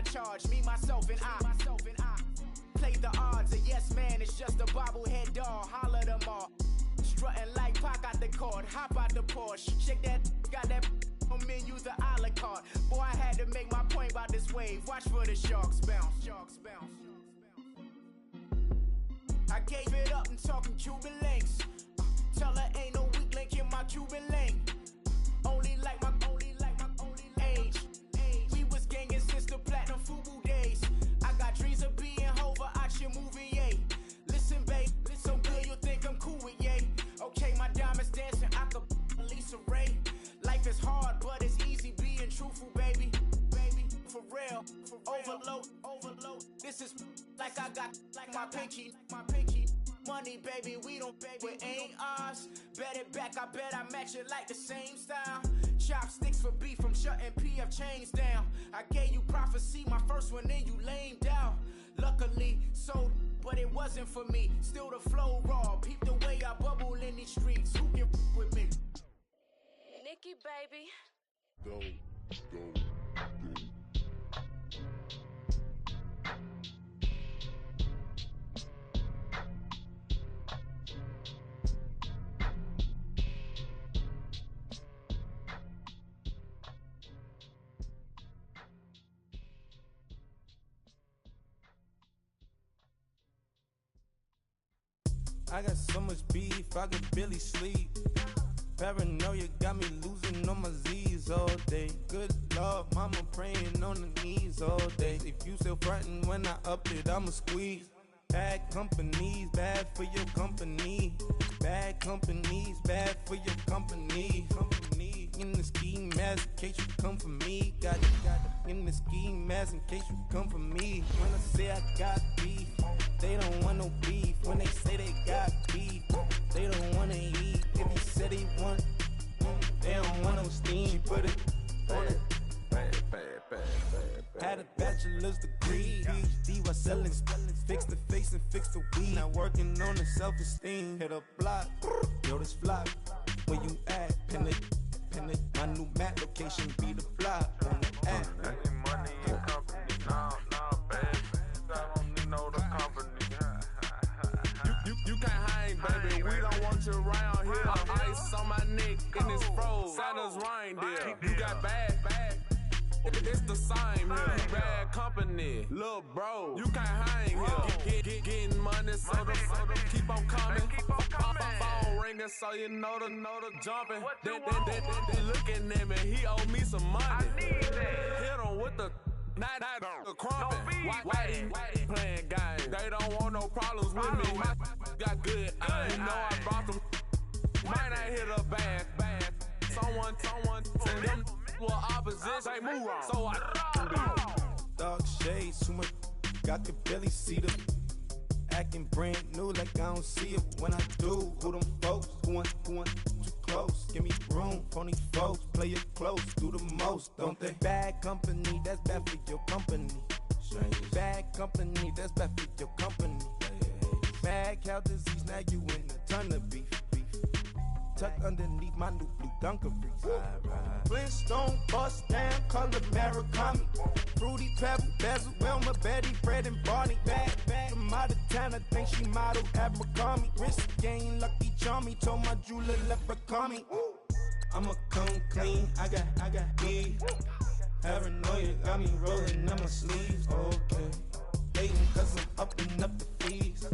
I charge, me, myself, and I. Play the odds, a yes man is just a bobblehead doll. Holler them all. Strutting like Pac out the court, hop out the Porsche. Shake that, got that on menu, the a la carte. Boy, I had to make my point about this wave. Watch for the sharks bounce. I gave it up and talking Cuban links. Tell her ain't no weak link in my Cuban link. Only like my age. We was gangin' since the platinum FUBU days. I got dreams of being Hova out your movie, yay. Listen, babe, so good you'll think I'm cool with yay. Okay, my diamonds dancing, I could Lisa Ray. Life is hard, but it's easy being truthful, baby. For real, overload. This is like I got like my pinky. Money, baby, we don't pay, it ain't ours. Bet it back, I bet I match it like the same style. Chopsticks for beef, from shutting PF chains down. I gave you prophecy, my first one, then you lamed out. Luckily, sold, but it wasn't for me. Still the flow raw, peep the way I bubble in these streets. Who can with me? Nikki, baby. Go. I got so much beef, I could barely sleep. Paranoia got me losing on my Z's all day. Good Lord, mama praying on the knees all day. If you still frontin' when I up it, I'ma squeeze. Bad companies, bad for your company. Bad companies, bad for your company. In the ski mask in case you come for me. Got it in the ski mask in case you come for me. When I say I got beef, they don't want no beef. When they say they got beef, they don't wanna eat. If you said they want, they don't want no steam. She put it on it. Had a bachelor's degree, PhD while selling. Fix the face and fix the weed. Now working on the self-esteem. Hit a block, yo this flop. Where you at? Pin it. My new map location be the flop on the app. Money and company, no, baby. I don't need no the company. You can't hang, baby. We don't want you around here. Ice on my neck in this froze. Santa's reindeer. You got bad. It's the same here. Bad company, little bro. You can't hang here. Getting money, so the keep on coming. Phone ringing, so you know the jumping. They looking at me, he owe me some money. Hit him with the night crumping. Why he playing games? They don't want no problems with me. My got good. I know I brought them. Might not hit a bad. Someone, them were opposition. They move wrong. So I Dark shades, too much. I could barely see them. Acting brand new like I don't see it when I do. Who them folks? Who want too close? Give me room, phony folks. Play it close, do the most, don't they? Bad company, that's bad for your company. Bad company, that's bad for your company. Mad cow disease, now you in a ton of beef. Tuck underneath my new blue dungarees. Flintstone bust down, color Murakami. Fruity Pebble, Basil, Wilma, Betty, Fred, and Barney. Bad, from out of town, I think she modeled at McCarmy. Wrist game, Lucky Charmy, told my jeweler left her call me. I'ma come clean, I got beef. Paranoia got me rolling on my sleeves, okay. Hating cause I'm upping up the fees.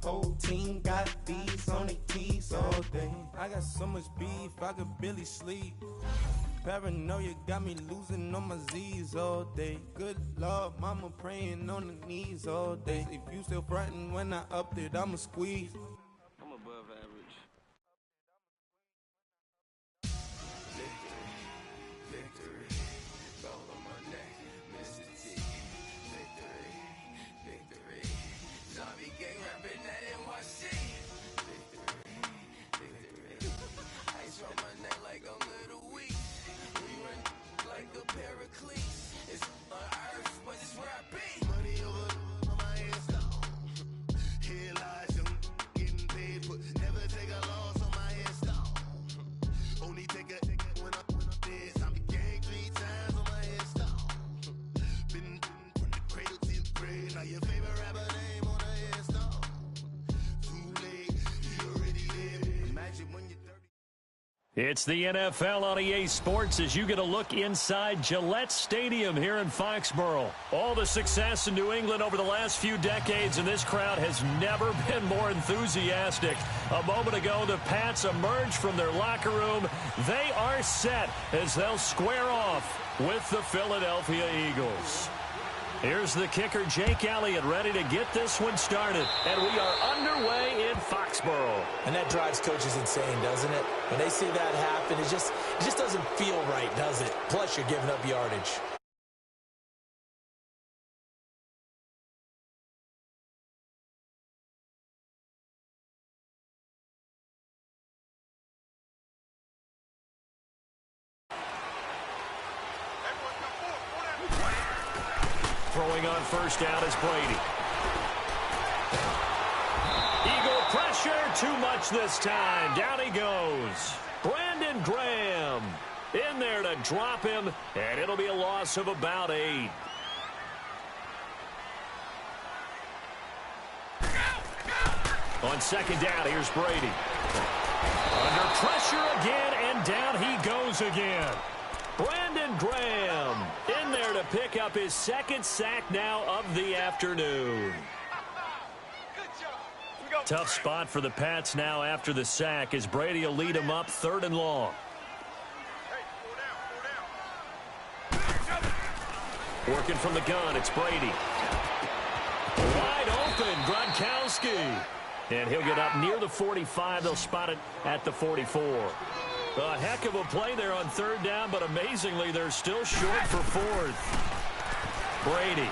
Whole team got bees on their teeth all day. I got so much beef, I could barely sleep. Paranoia got me losing on my Z's all day. Good Lord, mama praying on the knees all day. If you still frontin' when I upped it, I'ma squeeze. I'm above average. Victory, gold on my neck, Mr. T. Victory, zombie gang rapping that NYC. Victory, ice on my neck like a little weak. We run like a Pericles. It's on earth, but it's where I be. Money over on my headstone. Here lies them getting paid, but never take a loss on my headstone. Only take a when I'm dead. I'm the gang 3 times on my headstone. Been Screaming out your favorite rapper name on a headstone. Too late, he already lived. Imagine when you're 30. It's the NFL on EA Sports as you get a look inside Gillette Stadium here in Foxborough. All the success in New England over the last few decades, and this crowd has never been more enthusiastic. A moment ago, the Pats emerged from their locker room. They are set as they'll square off with the Philadelphia Eagles. Here's the kicker, Jake Elliott, ready to get this one started. And we are underway in Foxborough. And that drives coaches insane, doesn't it? When they see that happen, it just doesn't feel right, does it? Plus, you're giving up yardage. Throwing on first down is Brady. Eagle pressure, too much this time. Down he goes. Brandon Graham in there to drop him, and it'll be a loss of about 8. On second down, here's Brady. Under pressure again, and down he goes again. Brandon Graham in there to pick up his second sack now of the afternoon. Tough spot for the Pats now after the sack as Brady will lead him up 3rd and long. Working from the gun, it's Brady. Wide open, Gronkowski. And he'll get up near the 45. They'll spot it at the 44. A heck of a play there on 3rd down, but amazingly, they're still short for 4th. Brady.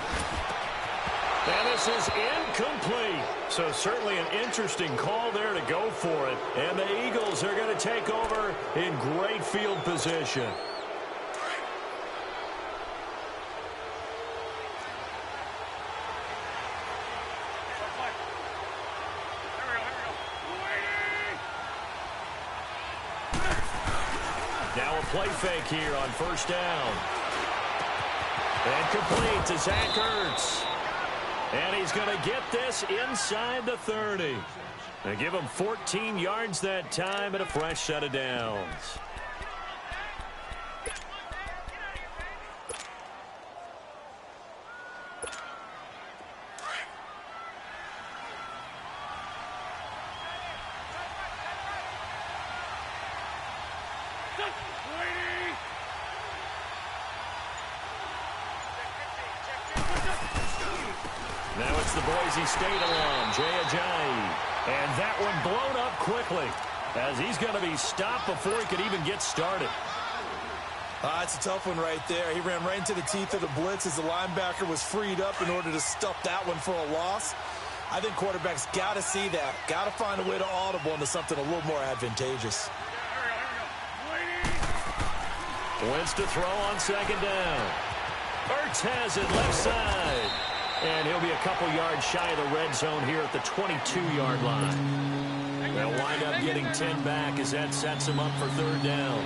And this is incomplete. So certainly an interesting call there to go for it. And the Eagles are going to take over in great field position. Now a play fake here on first down. And complete to Zach Ertz. And he's going to get this inside the 30. They give him 14 yards that time and a fresh set of downs. Now it's the Boise State alum, Jay Ajayi. And that one blown up quickly as he's going to be stopped before he could even get started. It's a tough one right there. He ran right into the teeth of the blitz as the linebacker was freed up in order to stuff that one for a loss. I think quarterbacks got to see that. Got to find a way to audible into something a little more advantageous. Wentz to throw on second down. Ertz has it left side. And he'll be a couple yards shy of the red zone here at the 22-yard line. They'll wind up getting 10 back as that sets him up for 3rd down.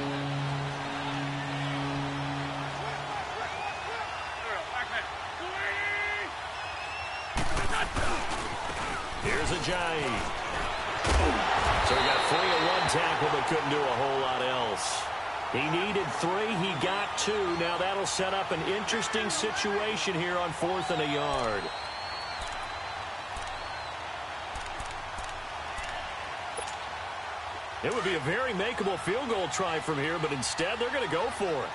Here's Ajayi. So he got 3 in one tackle but couldn't do a whole lot else. He needed 3. He got 2. Now that'll set up an interesting situation here on 4th and a yard. It would be a very makeable field goal try from here, but instead they're going to go for it.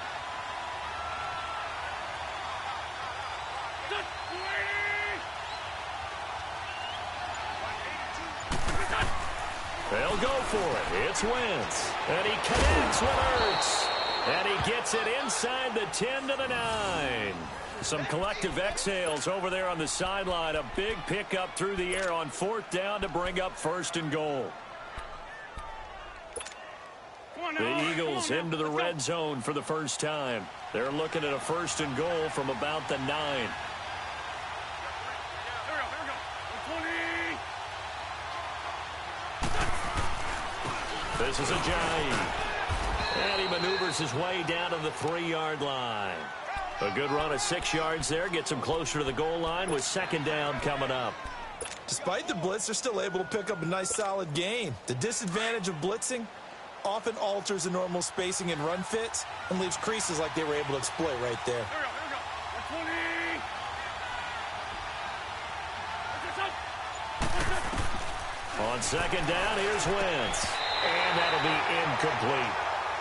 They'll go for it. It's Wentz. And he connects with Ertz. And he gets it inside the 10 to the 9. Some collective exhales over there on the sideline. A big pickup through the air on 4th down to bring up 1st and goal. The Eagles into the red zone for the first time. They're looking at a 1st and goal from about the 9. This is Ajayi. And he maneuvers his way down to the 3-yard line. A good run of 6 yards there. Gets him closer to the goal line with second down coming up. Despite the blitz, they're still able to pick up a nice, solid gain. The disadvantage of blitzing often alters the normal spacing and run fits and leaves creases like they were able to exploit right there. On second down, here's Wentz. And that'll be incomplete.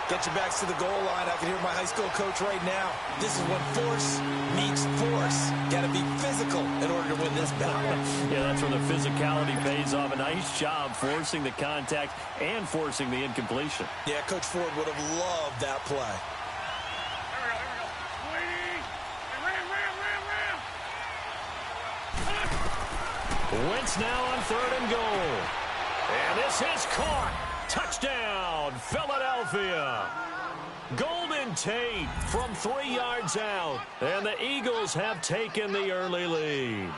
Get your backs to the goal line. I can hear my high school coach right now. This is when force meets force. Got to be physical in order to win this battle. Yeah, that's where the physicality pays off. A nice job forcing the contact and forcing the incompletion. Yeah, Coach Ford would have loved that play. Wentz now on 3rd and goal. And this is caught. Touchdown, Philadelphia. Golden Tate from 3 yards out. And the Eagles have taken the early lead.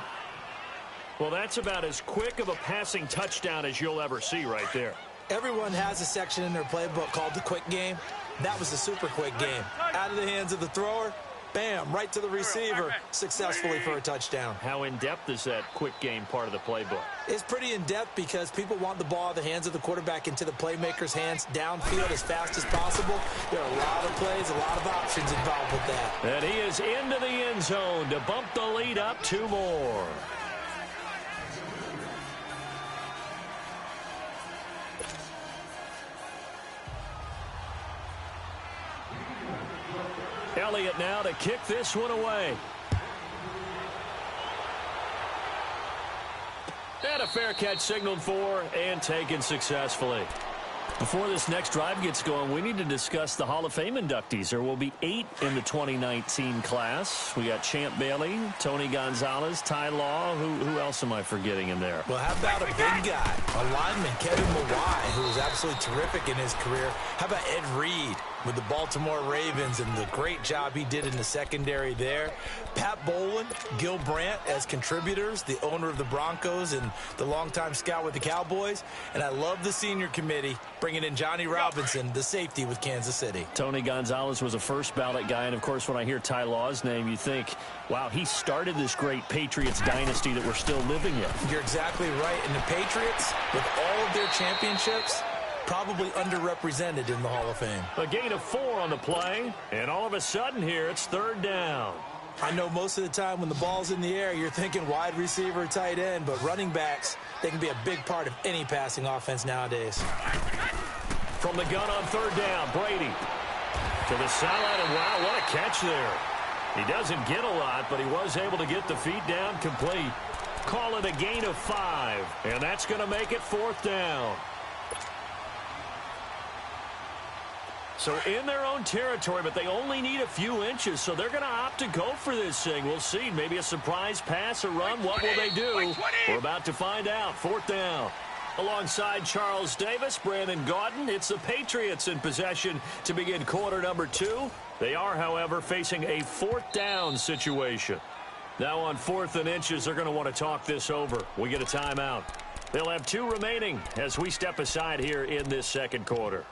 Well, that's about as quick of a passing touchdown as you'll ever see right there. Everyone has a section in their playbook called the quick game. That was the super quick game. Out of the hands of the thrower, bam, right to the receiver, successfully for a touchdown. How in-depth is that quick game part of the playbook? It's pretty in-depth because people want the ball in the hands of the quarterback into the playmaker's hands downfield as fast as possible. There are a lot of plays, a lot of options involved with that. And he is into the end zone to bump the lead up 2 more. Elliott now to kick this one away. And a fair catch signaled for and taken successfully. Before this next drive gets going, we need to discuss the Hall of Fame inductees. There will be 8 in the 2019 class. We got Champ Bailey, Tony Gonzalez, Ty Law. Who else am I forgetting in there? Well, how about a big guy, a lineman, Kevin Mawai, who was absolutely terrific in his career. How about Ed Reed with the Baltimore Ravens and the great job he did in the secondary there. Pat Bowlen, Gil Brandt as contributors, the owner of the Broncos and the longtime scout with the Cowboys. And I love the senior committee bringing in Johnny Robinson, the safety with Kansas City. Tony Gonzalez was a first ballot guy. And, of course, when I hear Ty Law's name, you think, wow, he started this great Patriots dynasty that we're still living in. You're exactly right. And the Patriots, with all of their championships, probably underrepresented in the Hall of Fame. A gain of 4 on the play, and all of a sudden here it's 3rd down. I know most of the time when the ball's in the air, you're thinking wide receiver, tight end, but running backs, they can be a big part of any passing offense nowadays. From the gun on 3rd down, Brady to the sideline, and wow, what a catch there. He doesn't get a lot, but he was able to get the feet down complete. Call it a gain of 5, and that's going to make it 4th down. So in their own territory, but they only need a few inches, so they're going to opt to go for this thing. We'll see. Maybe a surprise pass, a run. What will they do? We're about to find out. 4th down. Alongside Charles Davis, Brandon Gaudin, it's the Patriots in possession to begin quarter number 2. They are, however, facing a 4th down situation. Now on 4th and inches, they're going to want to talk this over. We get a timeout. They'll have 2 remaining as we step aside here in this second quarter.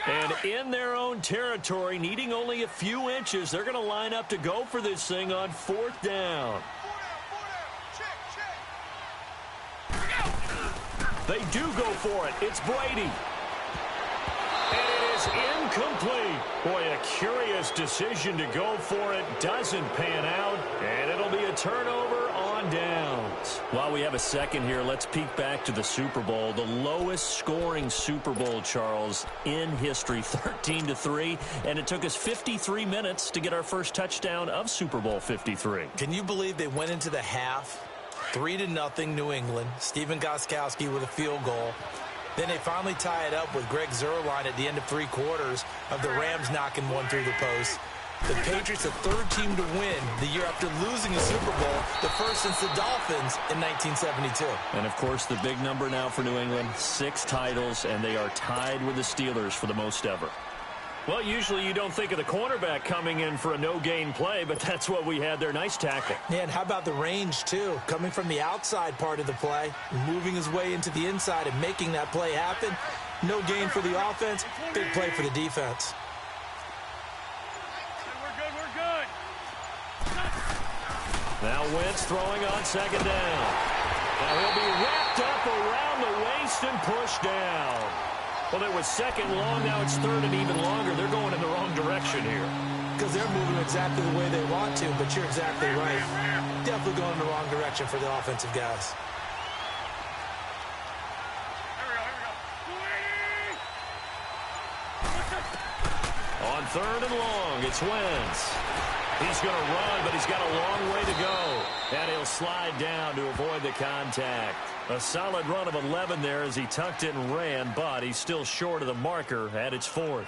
And in their own territory, needing only a few inches, they're going to line up to go for this thing on 4th down. They do go for it. It's Brady. And it is incomplete. Boy, a curious decision to go for it. Doesn't pan out. And it'll be a turnover on downs. While we have a second here, let's peek back to the Super Bowl. The lowest scoring Super Bowl, Charles, in history, 13-3. And it took us 53 minutes to get our first touchdown of Super Bowl 53. Can you believe they went into the half 3-0 New England? Stephen Gostkowski with a field goal. Then they finally tie it up with Greg Zuerlein at the end of 3 quarters of the Rams knocking one through the post. The Patriots, the third team to win the year after losing a Super Bowl, the first since the Dolphins in 1972. And, of course, the big number now for New England, 6 titles, and they are tied with the Steelers for the most ever. Well, usually you don't think of the cornerback coming in for a no-gain play, but that's what we had there. Nice tackle. Yeah, and how about the range, too? Coming from the outside part of the play, moving his way into the inside and making that play happen. No gain for the offense, big play for the defense. Now Wentz throwing on second down. Now he'll be wrapped up around the waist and pushed down. Well, it was second long. Now it's third and even longer. They're going in the wrong direction here. Because they're moving exactly the way they want to, but you're exactly right. Definitely going in the wrong direction for the offensive guys. On third and long, it's Wentz. He's going to run, but he's got a long way to go. And he'll slide down to avoid the contact. A solid run of 11 there as he tucked it and ran, but he's still short of the marker at its 4th.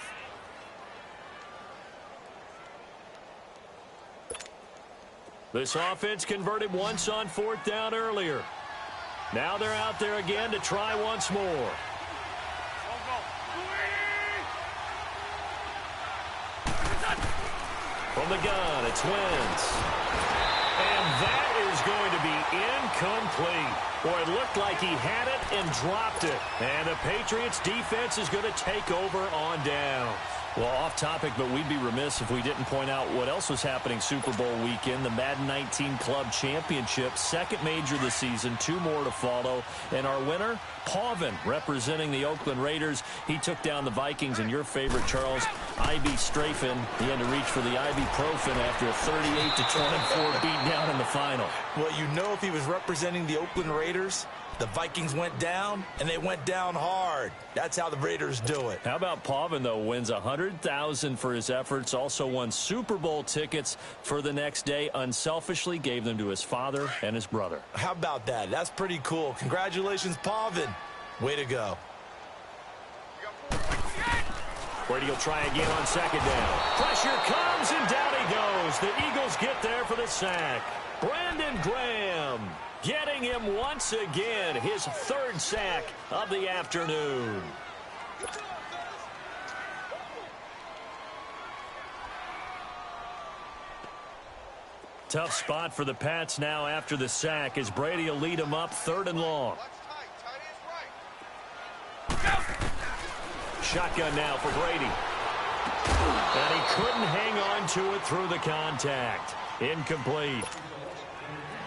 This offense converted once on 4th down earlier. Now they're out there again to try once more. From the gun, it's Wentz. And that is going to be incomplete. Boy, it looked like he had it and dropped it. And the Patriots defense is going to take over on down. Well, off topic, but we'd be remiss if we didn't point out what else was happening Super Bowl weekend. The Madden 19 Club Championship, second major this season, 2 more to follow. And our winner, Pavin, representing the Oakland Raiders. He took down the Vikings, and your favorite, Charles, I.B. Strafen. He had to reach for the ibuprofen after a 38-24 beatdown in the final. Well, you know, if he was representing the Oakland Raiders, the Vikings went down, and they went down hard. That's how the Raiders do it. How about Pavin, though? Wins $100,000 for his efforts. Also won Super Bowl tickets for the next day. Unselfishly gave them to his father and his brother. How about that? That's pretty cool. Congratulations, Pavin. Way to go. Brady will try again on second down. Pressure comes, and down he goes. The Eagles get there for the sack. Brandon Graham getting him once again, his 3rd sack of the afternoon. Tough spot for the Pats now after the sack as Brady will lead them up 3rd and long. Shotgun now for Brady. And he couldn't hang on to it through the contact. Incomplete.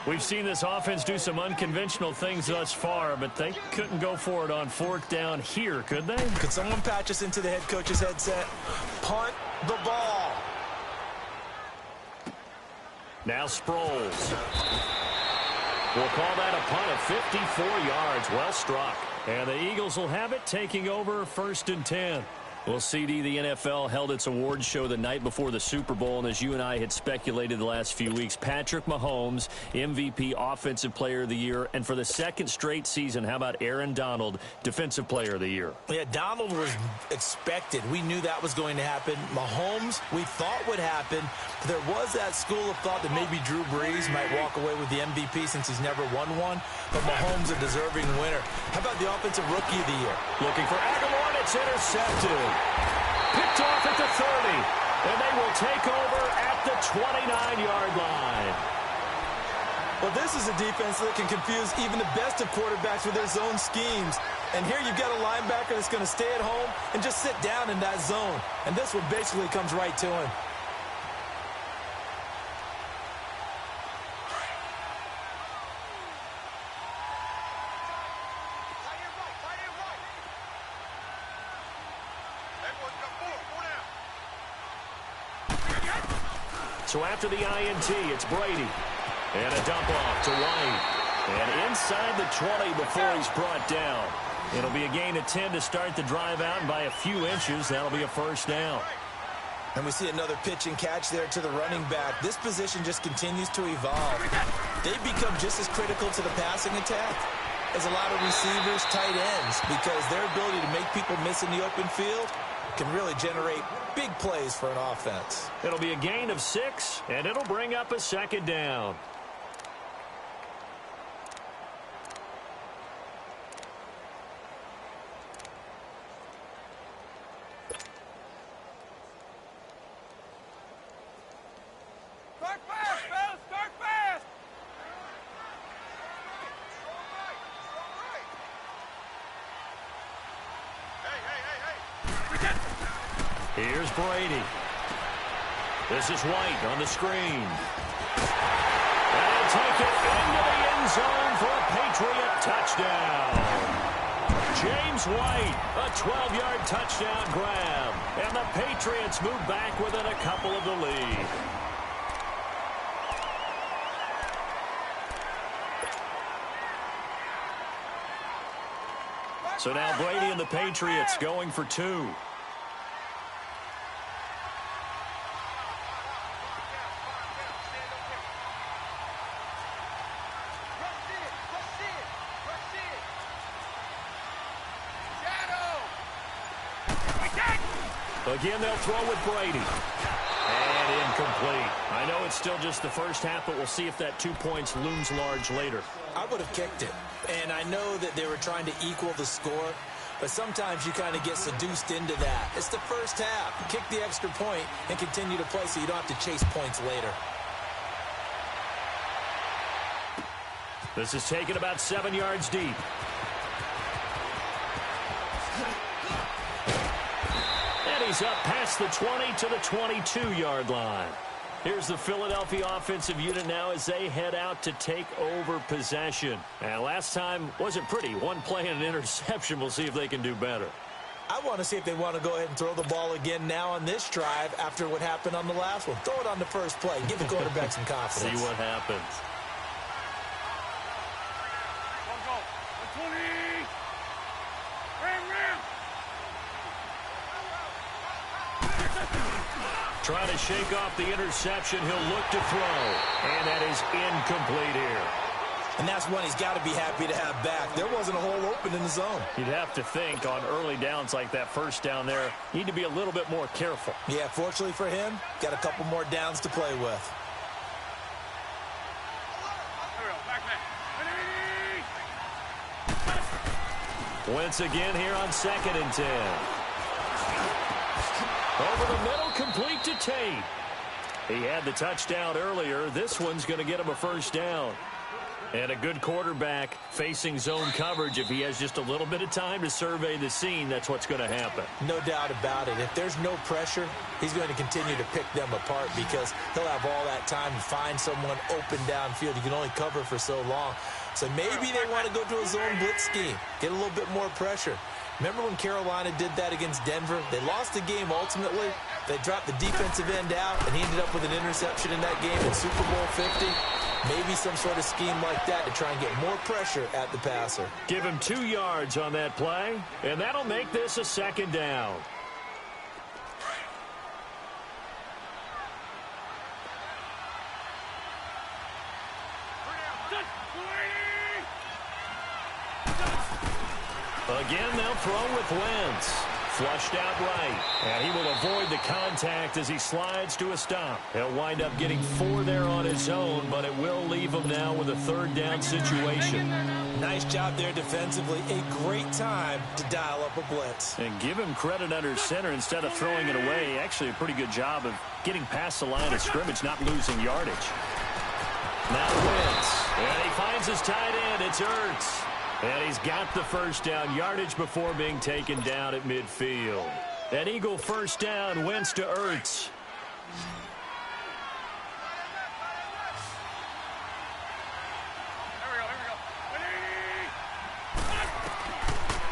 We've seen this offense do some unconventional things thus far, but they couldn't go for it on 4th down here, could they? Could someone patch us into the head coach's headset? Punt the ball. Now Sproles. We'll call that a punt of 54 yards. Well struck. And the Eagles will have it, taking over 1st and 10. Well, CD, the NFL held its awards show the night before the Super Bowl, and as you and I had speculated the last few weeks, Patrick Mahomes, MVP, Offensive Player of the Year, and for the 2nd straight season, how about Aaron Donald, Defensive Player of the Year? Yeah, Donald was expected. We knew that was going to happen. Mahomes, we thought would happen. There was that school of thought that maybe Drew Brees might walk away with the MVP since he's never won one, but Mahomes a deserving winner. How about the Offensive Rookie of the Year? Looking for Aguilar, and it's intercepted. Picked off at the 30, and they will take over at the 29-yard line. Well, this is a defense that can confuse even the best of quarterbacks with their zone schemes. And here you've got a linebacker that's going to stay at home and just sit down in that zone. And this one basically comes right to him. So after the INT, it's Brady. And a dump off to White. And inside the 20 before he's brought down. It'll be a gain of 10 to start the drive out, and by a few inches, that'll be a 1st down. And we see another pitch and catch there to the running back. This position just continues to evolve. They become just as critical to the passing attack as a lot of receivers, tight ends, because their ability to make people miss in the open field can really generate big plays for an offense. It'll be a gain of 6, and it'll bring up a second down. Start fast, fellas! Start fast! Here's Brady. This is White on the screen. And he'll take it into the end zone for a Patriot touchdown. James White, a 12-yard touchdown grab. And the Patriots move back within a couple of the lead. So now Brady and the Patriots going for 2. Again, they'll throw with Brady. And incomplete. I know it's still just the first half, but we'll see if that 2 points looms large later. I would have kicked it. And I know that they were trying to equal the score, but sometimes you kind of get seduced into that. It's the first half. Kick the extra point and continue to play so you don't have to chase points later. This is taken about 7 yards deep. And he's up past the 20 to the 22-yard line. Here's the Philadelphia offensive unit now as they head out to take over possession. And last time wasn't pretty. One play and an interception. We'll see if they can do better. I want to see if they want to go ahead and throw the ball again now on this drive after what happened on the last one. Throw it on the first play. Give the quarterback some confidence. See what happens. Trying to shake off the interception. He'll look to throw. And that is incomplete here. And that's one he's got to be happy to have back. There wasn't a hole open in the zone. You'd have to think on early downs like that first down there, you need to be a little bit more careful. Yeah, fortunately for him, got a couple more downs to play with. Wentz again here on 2nd and 10. Over the middle, complete to Tate. He had the touchdown earlier. This one's going to get him a first down. And a good quarterback facing zone coverage. If he has just a little bit of time to survey the scene, that's what's going to happen. No doubt about it. If there's no pressure, he's going to continue to pick them apart because he'll have all that time to find someone open downfield. You can only cover for so long. So maybe they want to go to a zone blitz scheme, get a little bit more pressure. Remember when Carolina did that against Denver? They lost the game ultimately. They dropped the defensive end out, and he ended up with an interception in that game in Super Bowl 50. Maybe some sort of scheme like that to try and get more pressure at the passer. Give him 2 yards on that play, and that'll make this a second down. Again, they'll throw with Wentz. Flushed out right. And he will avoid the contact as he slides to a stop. He'll wind up getting 4 there on his own, but it will leave him now with a 3rd down situation. Nice job there defensively. A great time to dial up a blitz. And give him credit under center instead of throwing it away. Actually a pretty good job of getting past the line of scrimmage, not losing yardage. Now Wentz. And he finds his tight end. It's Ertz. And he's got the first down, yardage before being taken down at midfield. An Eagle first down, Wentz to Ertz.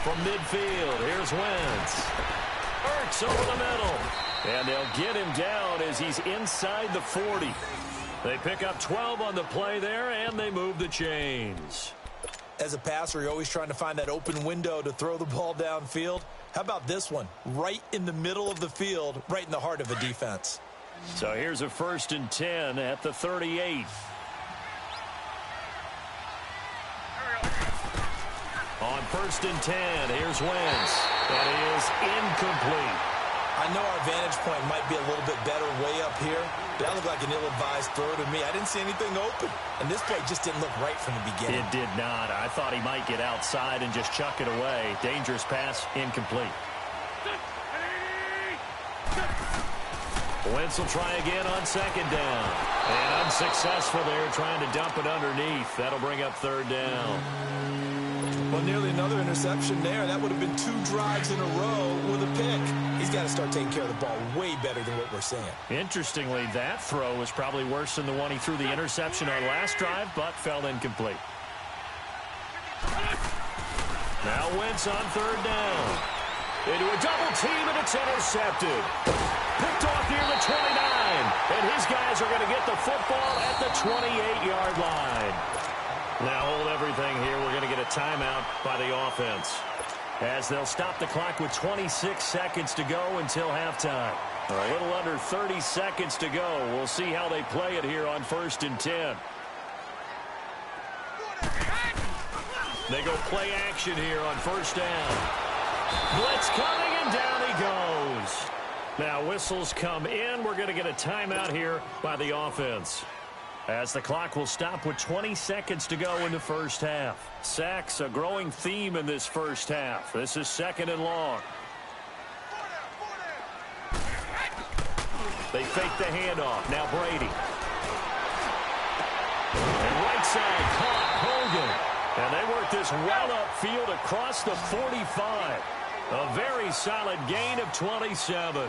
From midfield, here's Wentz. Ertz over the middle. And they'll get him down as he's inside the 40. They pick up 12 on the play there, and they move the chains. As a passer, you're always trying to find that open window to throw the ball downfield. How about this one? Right in the middle of the field, right in the heart of a defense. So here's a 1st and 10 at the 38. On 1st and 10, here's Wentz. That is incomplete. I know our vantage point might be a little bit better way up here, but that looked like an ill-advised throw to me. I didn't see anything open, and this play just didn't look right from the beginning. It did not. I thought he might get outside and just chuck it away. Dangerous pass, incomplete. Wentz will try again on second down. And unsuccessful there, trying to dump it underneath. That'll bring up third down. Well, nearly another interception there. That would have been 2 drives in a row with a pick. He's got to start taking care of the ball way better than what we're saying. Interestingly, that throw was probably worse than the one he threw the interception on last drive, but fell incomplete. Now Wentz on third down. Into a double team, and it's intercepted. Picked off near the 29. And his guys are going to get the football at the 28-yard line. Now hold everything here. We're going to get a timeout by the offense, as they'll stop the clock with 26 seconds to go until halftime. A little under 30 seconds to go. We'll see how they play it here on 1st and 10. They go play action here on 1st down. Blitz coming, and down he goes. Now whistles come in. We're going to get a timeout here by the offense, as the clock will stop with 20 seconds to go in the first half. Sacks, a growing theme in this first half. This is 2nd and long. They fake the handoff. Now Brady. And right side caught Hogan. And they work this well upfield across the 45. A very solid gain of 27.